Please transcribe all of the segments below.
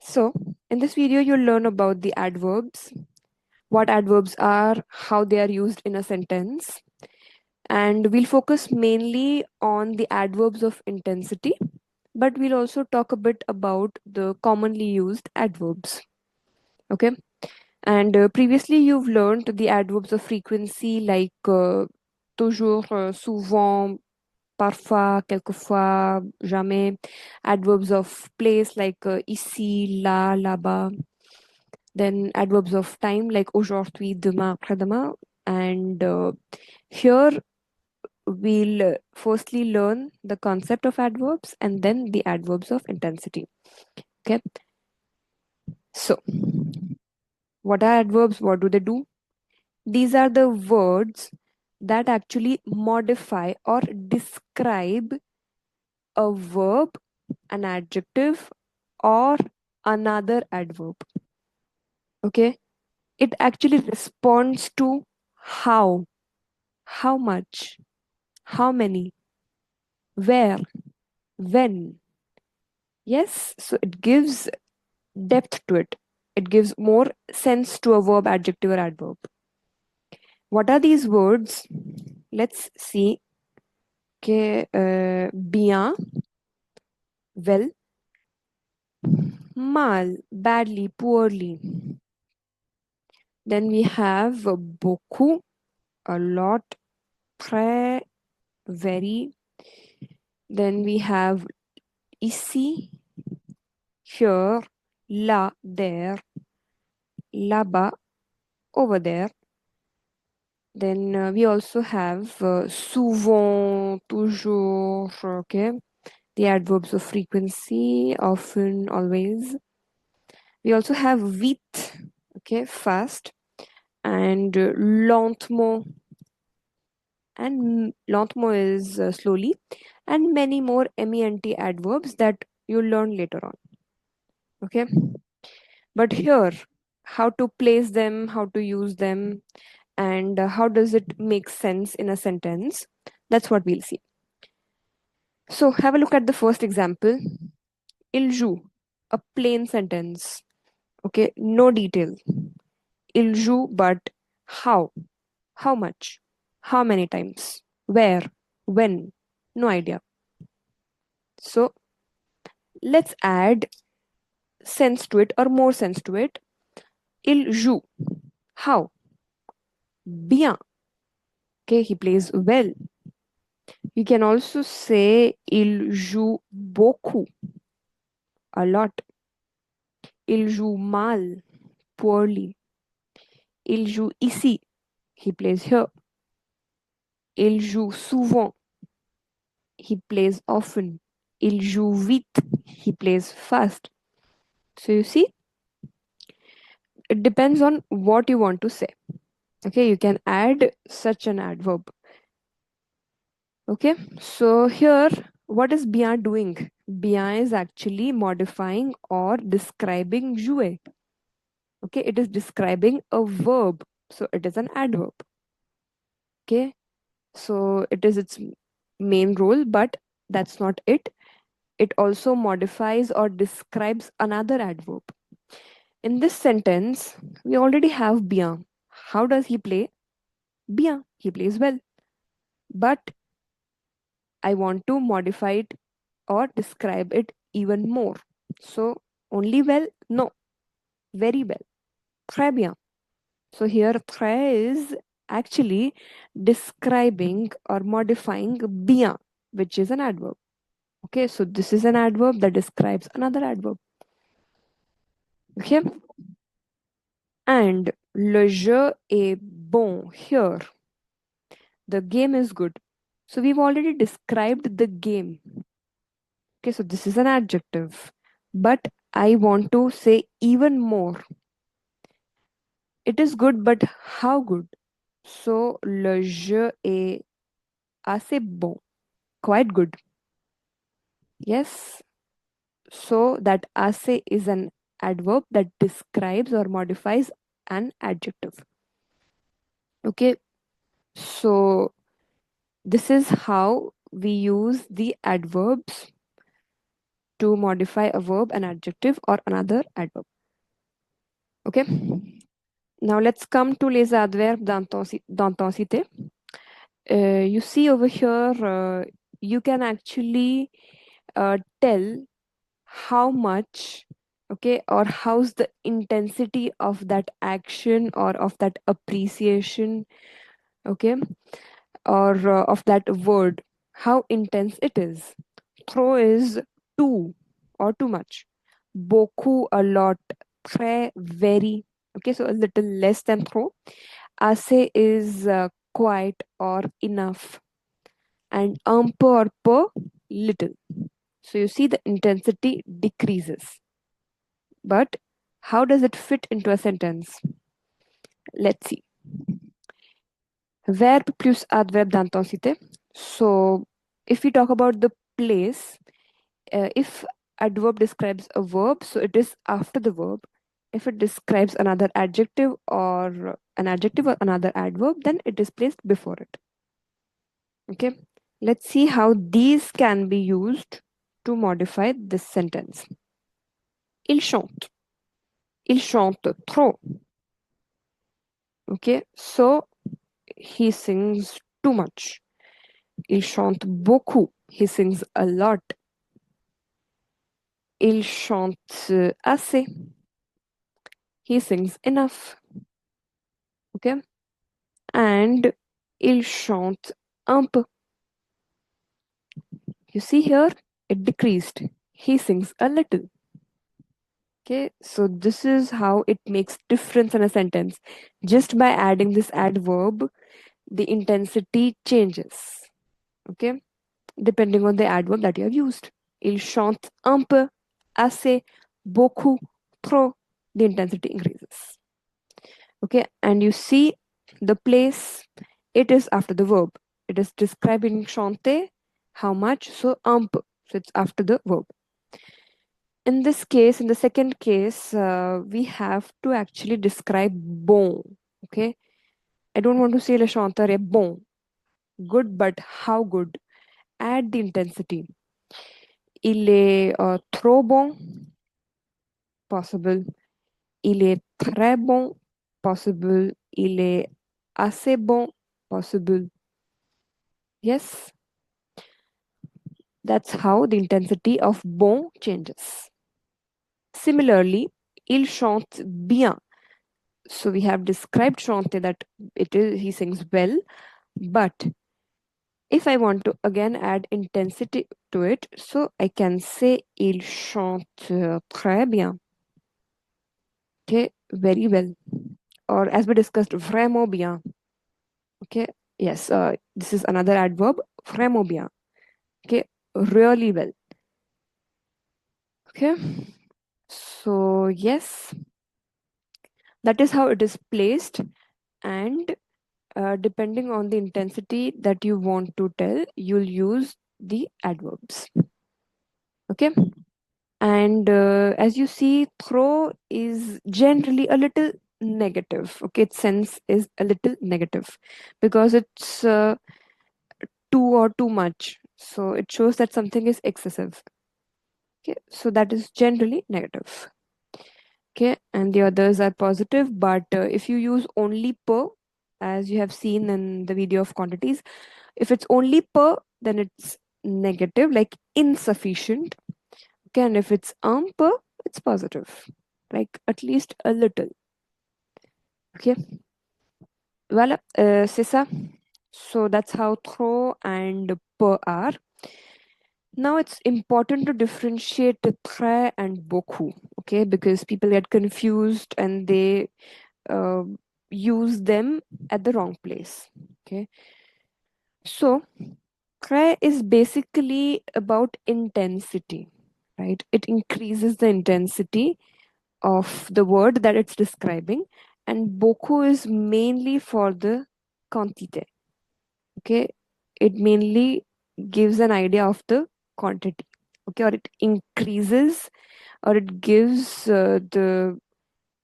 So, in this video, you'll learn about the adverbs, what adverbs are, how they are used in a sentence, and we'll focus mainly on the adverbs of intensity, but we'll also talk a bit about the commonly used adverbs. Okay, and previously you've learned the adverbs of frequency like toujours, souvent, parfois, quelquefois, jamais, adverbs of place like ici, là, là-bas. Then adverbs of time like aujourd'hui, demain, après-demain. And here we'll firstly learn the concept of adverbs and then the adverbs of intensity. Okay. So, what are adverbs? What do they do? These are the words that actually modify or describe a verb, an adjective, or another adverb. Okay. It actually responds to how much, how many, where, when. Yes, so it gives depth to it. It gives more sense to a verb, adjective, or adverb. What are these words? Let's see. Okay, bien, well, mal, badly, poorly. Then we have beaucoup, a lot, très, very. Then we have ici, here, là, there, là-bas, over there. Then we also have souvent, toujours, okay, the adverbs of frequency, often, always. We also have vite, okay, fast, and lentement, and lentement is slowly, and many more ment adverbs that you'll learn later on. Okay, but here, how to place them, how to use them, and how does it make sense in a sentence? That's what we'll see. So have a look at the first example. Il joue, a plain sentence. Okay, no detail. Il joue, but how? How much? How many times? Where? When? No idea. So let's add sense to it or more sense to it. Il joue. How? Bien. Okay, he plays well. You can also say il joue beaucoup. A lot. Il joue mal. Poorly. Il joue ici. He plays here. Il joue souvent. He plays often. Il joue vite. He plays fast. So you see, it depends on what you want to say. Okay, you can add such an adverb. Okay, so here, what is bien doing? Bien is actually modifying or describing jouer. Okay, it is describing a verb. So it is an adverb. Okay, so it is its main role, but that's not it. It also modifies or describes another adverb. In this sentence, we already have bien. How does he play? Bien. He plays well. But I want to modify it or describe it even more. So, only well? No. Very well. Très bien. So, here, très is actually describing or modifying bien, which is an adverb. Okay, so this is an adverb that describes another adverb. Okay, and le jeu est bon here. The game is good. So we've already described the game. Okay, so this is an adjective. But I want to say even more. It is good, but how good? So le jeu est assez bon. Quite good. Yes. So that assez is an adverb that describes or modifies an adjective. Okay. So this is how we use the adverbs to modify a verb, an adjective, or another adverb. Okay. Now let's come to les adverbes d'intensité. You see over here, you can actually tell how much, okay, or how's the intensity of that action or of that appreciation, okay, or of that word, how intense it is. Trop is too or too much. Beaucoup, a lot. Très, very. Okay, so a little less than trop. Assez is quite or enough. And un peu or peu, little. So you see the intensity decreases. But how does it fit into a sentence? Let's see. Verbe plus adverbe d'intensité. So if we talk about the place, if adverb describes a verb, so it is after the verb. If it describes another adjective or an adjective or another adverb, then it is placed before it. Okay, let's see how these can be used to modify this sentence. Il chante. Il chante trop. Okay, so he sings too much. Il chante beaucoup. He sings a lot. Il chante assez. He sings enough. Okay, and il chante un peu. You see here, it decreased. He sings a little. Okay, so this is how it makes difference in a sentence. Just by adding this adverb, the intensity changes. Okay, depending on the adverb that you have used. Il chante un peu, assez, beaucoup, trop. The intensity increases. Okay, and you see the place, it is after the verb. It is describing chanter, how much, so un peu. So it's after the verb. In this case, in the second case, we have to actually describe bon. Okay, I don't want to say le chanteur est bon. Good, but how good? Add the intensity. Il est trop bon, possible. Il est très bon, possible. Il est assez bon, possible. Yes, that's how the intensity of bon changes. Similarly, il chante bien. So we have described chanter that he sings well, but if I want to again add intensity to it, so I can say il chante très bien. Okay, very well. Or as we discussed, vraiment bien. Okay, yes, this is another adverb, vraiment bien. Okay, really well. Okay, so yes, that is how it is placed, and depending on the intensity that you want to tell, you'll use the adverbs. Okay, and as you see, throw is generally a little negative. Okay, its sense is a little negative because it's too or too much, so it shows that something is excessive. Okay, so that is generally negative. Okay, and the others are positive, but if you use only per, as you have seen in the video of quantities, if it's only per, then it's negative, like insufficient. Okay, and if it's per, it's positive, like at least a little. Okay, voilà, c'est ça. So that's how trop and per are. Now it's important to differentiate très and beaucoup, okay, because people get confused and they uh, use them at the wrong place. Okay, so très is basically about intensity, right? It increases the intensity of the word that it's describing, and beaucoup is mainly for the quantité. Okay, it mainly gives an idea of the quantity. Okay, or it increases, or it gives the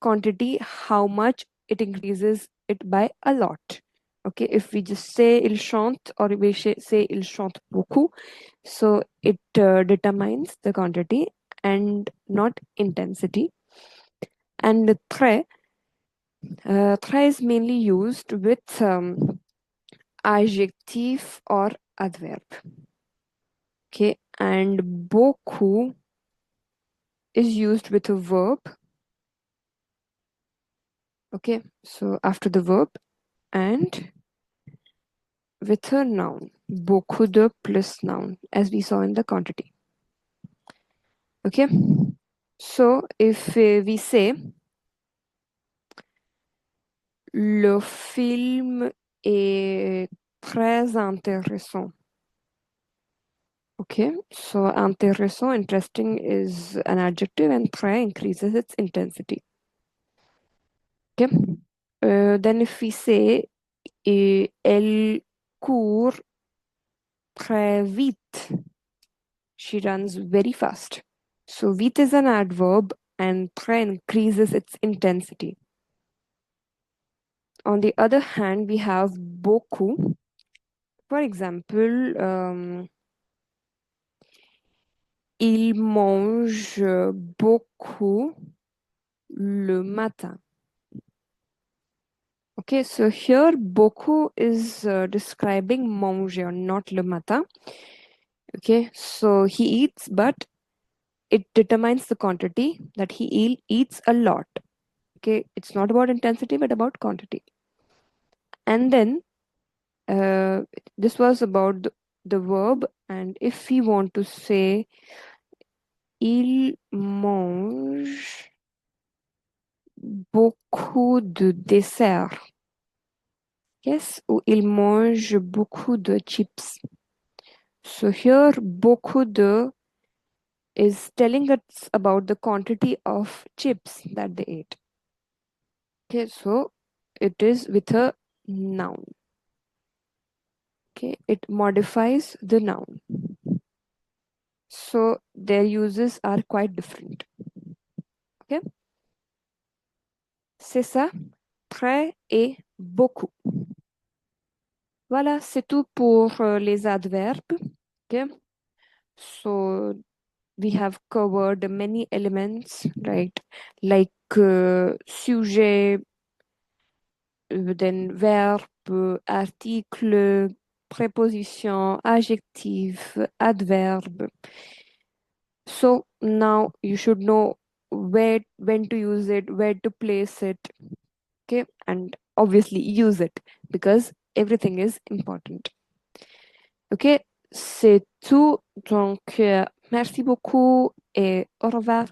quantity, how much it increases it by a lot. Okay, if we just say il chante or we say il chante beaucoup, so it determines the quantity and not intensity. And très, très is mainly used with adjective or adverb. Okay, and beaucoup is used with a verb. Okay, so after the verb and with a noun. Beaucoup de plus noun, as we saw in the quantity. Okay, so if we say le film est très intéressant. Okay, so intéressant, interesting is an adjective and très increases its intensity. Okay, then if we say elle court très vite, she runs very fast. So vite is an adverb and très increases its intensity. On the other hand, we have beaucoup. For example, il mange beaucoup le matin. Okay, so here beaucoup is describing manger, not le matin. Okay, so he eats, but it determines the quantity that he eats a lot. Okay, it's not about intensity, but about quantity. And then uh, this was about the verb, and if we want to say il mange beaucoup de desserts. Yes, ou il mange beaucoup de chips. So here, beaucoup de is telling us about the quantity of chips that they ate. Okay, so it is with a noun. Okay, it modifies the noun. So their uses are quite different. Okay, c'est ça, très et beaucoup. Voilà, c'est tout pour les adverbes. Okay, so we have covered many elements, right? Like sujet, then verbe, article, préposition, adjectif, adverbe. So now you should know where, when to use it, where to place it, okay? And obviously use it because everything is important. Ok, c'est tout. Donc, merci beaucoup et au revoir.